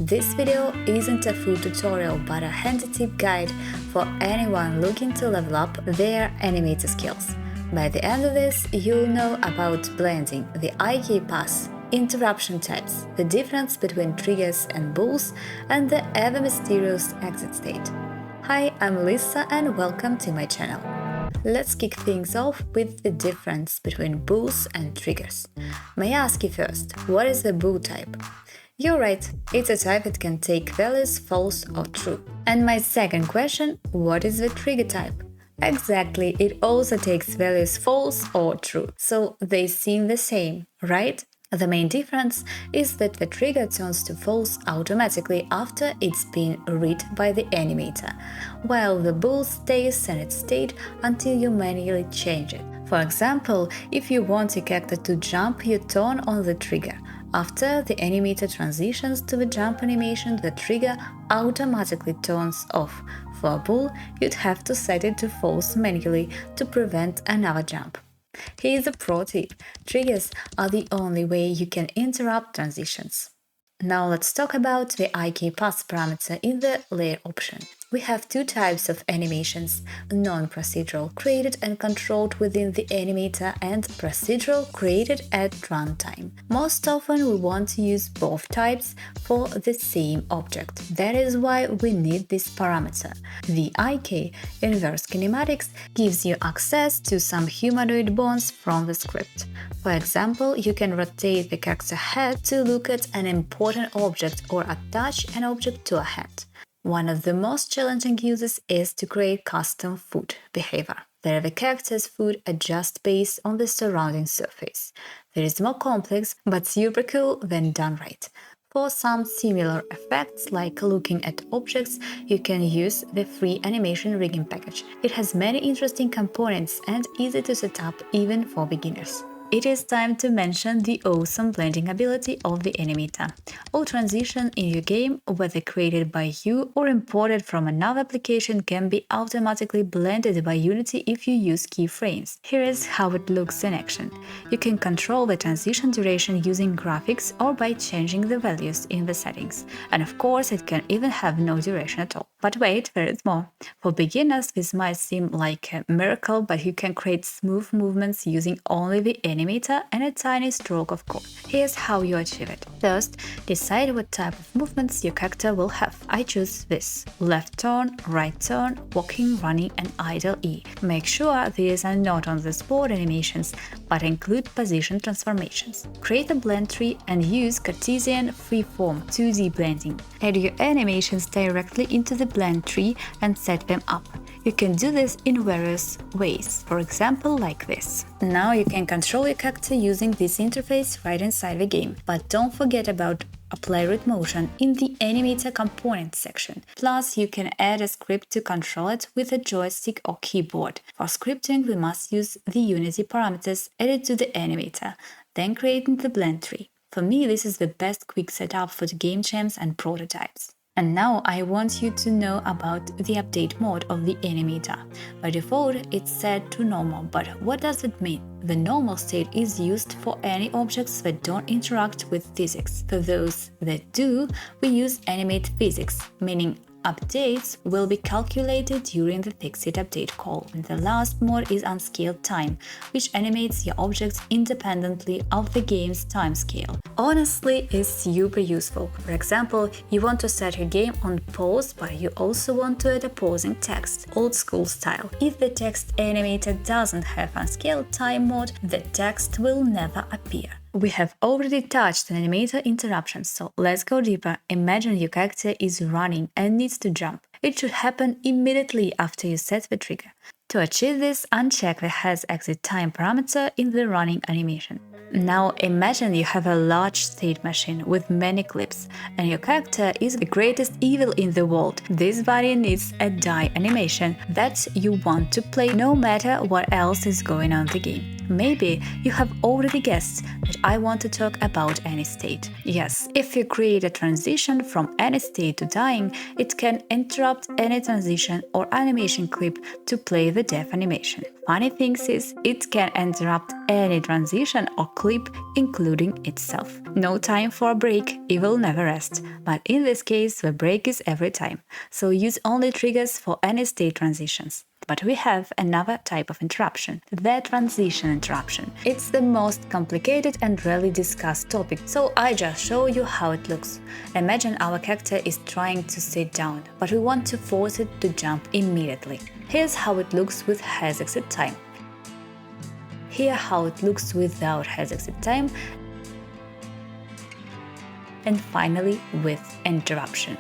This video isn't a full tutorial but a handy tip guide for anyone looking to level up their animator skills. By the end of this, you'll know about blending, the IK pass, interruption types, the difference between triggers and bools, and the ever mysterious exit state. Hi, I'm Lisa and welcome to my channel. Let's kick things off with the difference between bools and triggers. May I ask you first, what is a bool type? You're right, it's a type that can take values false or true. And my second question, what is the trigger type? Exactly, it also takes values false or true, so they seem the same, right? The main difference is that the trigger turns to false automatically after it's been read by the animator, while the bool stays in its state until you manually change it. For example, if you want your character to jump, you turn on the trigger. After the animator transitions to the jump animation, the trigger automatically turns off. For a bool, you'd have to set it to false manually to prevent another jump. Here's a pro tip. Triggers are the only way you can interrupt transitions. Now let's talk about the IK pass parameter in the layer option. We have two types of animations, non-procedural, created and controlled within the animator, and procedural, created at runtime. Most often we want to use both types for the same object. That is why we need this parameter. The IK, inverse kinematics, gives you access to some humanoid bones from the script. For example, you can rotate the character head to look at an important object or attach an object to a hand. One of the most challenging uses is to create custom foot behavior, where the character's foot adjusts based on the surrounding surface. That is more complex but super cool when done right. For some similar effects, like looking at objects, you can use the free animation rigging package. It has many interesting components and easy to set up even for beginners. It is time to mention the awesome blending ability of the animator. All transitions in your game, whether created by you or imported from another application, can be automatically blended by Unity if you use keyframes. Here is how it looks in action. You can control the transition duration using graphics or by changing the values in the settings. And of course, it can even have no duration at all. But wait, there is more. For beginners, this might seem like a miracle, but you can create smooth movements using only the animator and a tiny stroke of code. Here's how you achieve it. First, decide what type of movements your character will have. I choose this: left turn, right turn, walking, running, and idle E. Make sure these are not on the spot animations, but include position transformations. Create a blend tree and use Cartesian freeform 2D blending. Add your animations directly into the blend tree and set them up. You can do this in various ways, for example like this. Now you can control your character using this interface right inside the game, but don't forget about apply root motion in the animator components section. Plus, you can add a script to control it with a joystick or keyboard. For scripting, we must use the Unity parameters added to the animator, then creating the blend tree. For me, this is the best quick setup for the game jams and prototypes. And now I want you to know about the update mode of the animator. By default, it's set to normal, but what does it mean? The normal state is used for any objects that don't interact with physics. For those that do, we use animate physics, meaning updates will be calculated during the fixed update call. And the last mode is unscaled time, which animates your objects independently of the game's timescale. Honestly, it's super useful. For example, you want to set your game on pause, but you also want to add a pausing text, old school style. If the text animator doesn't have unscaled time mode, the text will never appear. We have already touched on animator interruptions, so let's go deeper. Imagine your character is running and needs to jump. It should happen immediately after you set the trigger. To achieve this, uncheck the head's exit time parameter in the running animation. Now imagine you have a large state machine with many clips, and your character is the greatest evil in the world. This body needs a die animation that you want to play no matter what else is going on in the game. Maybe you have already guessed that I want to talk about any state. Yes, if you create a transition from any state to dying, it can interrupt any transition or animation clip to play the death animation. Funny thing is, it can interrupt any transition or clip, including itself. No time for a break, it will never rest. But in this case, the break is every time. So use only triggers for any state transitions. But we have another type of interruption, the transition interruption. It's the most complicated and rarely discussed topic, so I just show you how it looks. Imagine our character is trying to sit down, but we want to force it to jump immediately. Here's how it looks with has exit time. Here how it looks without has exit time. And finally with interruption.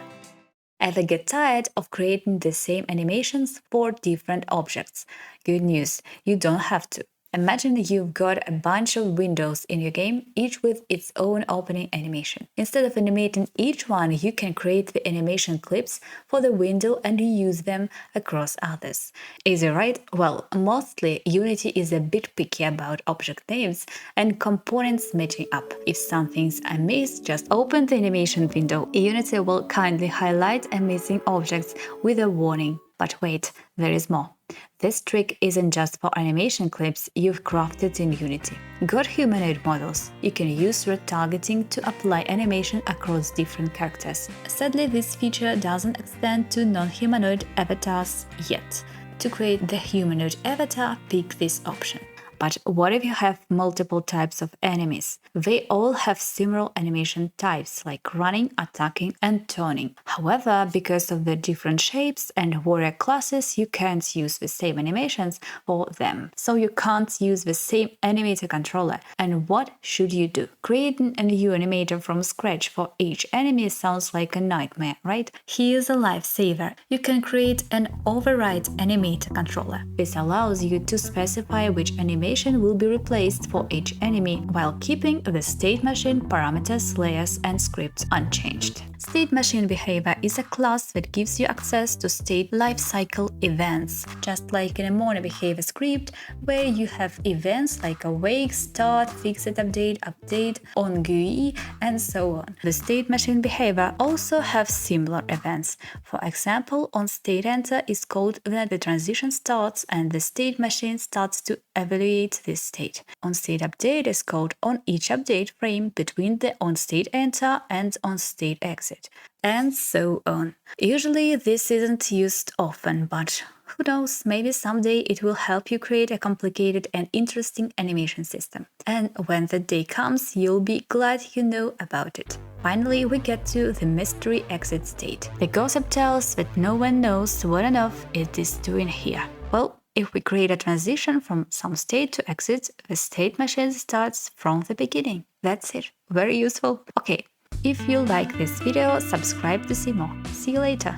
Ever get tired of creating the same animations for different objects? Good news, you don't have to. Imagine you've got a bunch of windows in your game, each with its own opening animation. Instead of animating each one, you can create the animation clips for the window and use them across others. Easy, right? Well, mostly Unity is a bit picky about object names and components matching up. If some things are missed, just open the animation window. Unity will kindly highlight missing objects with a warning. But wait, there is more. This trick isn't just for animation clips you've crafted in Unity. Got humanoid models? You can use retargeting to apply animation across different characters. Sadly, this feature doesn't extend to non-humanoid avatars yet. To create the humanoid avatar, pick this option. But what if you have multiple types of enemies? They all have similar animation types like running, attacking, and turning. However, because of the different shapes and warrior classes, you can't use the same animations for them. So you can't use the same animator controller. And what should you do? Creating a new animator from scratch for each enemy sounds like a nightmare, right? Here's a lifesaver. You can create an override animator controller. This allows you to specify which animation will be replaced for each enemy while keeping the state machine parameters, layers, and scripts unchanged. State machine behavior is a class that gives you access to state lifecycle events, just like in a mono behavior script where you have events like awake, start, fixed update, on GUI, and so on. The state machine behavior also have similar events. For example, on state enter is called when the transition starts and the state machine starts to evaluate this state. On state update is called on each update frame between the on state enter and on state exit, and so on. Usually this isn't used often, but who knows, maybe someday it will help you create a complicated and interesting animation system. And when the day comes, you'll be glad you know about it. Finally, we get to the mystery exit state. The gossip tells that no one knows what on earth it is doing here. Well, if we create a transition from some state to exit, the state machine starts from the beginning. That's it. Very useful. Okay, if you like this video, subscribe to see more. See you later.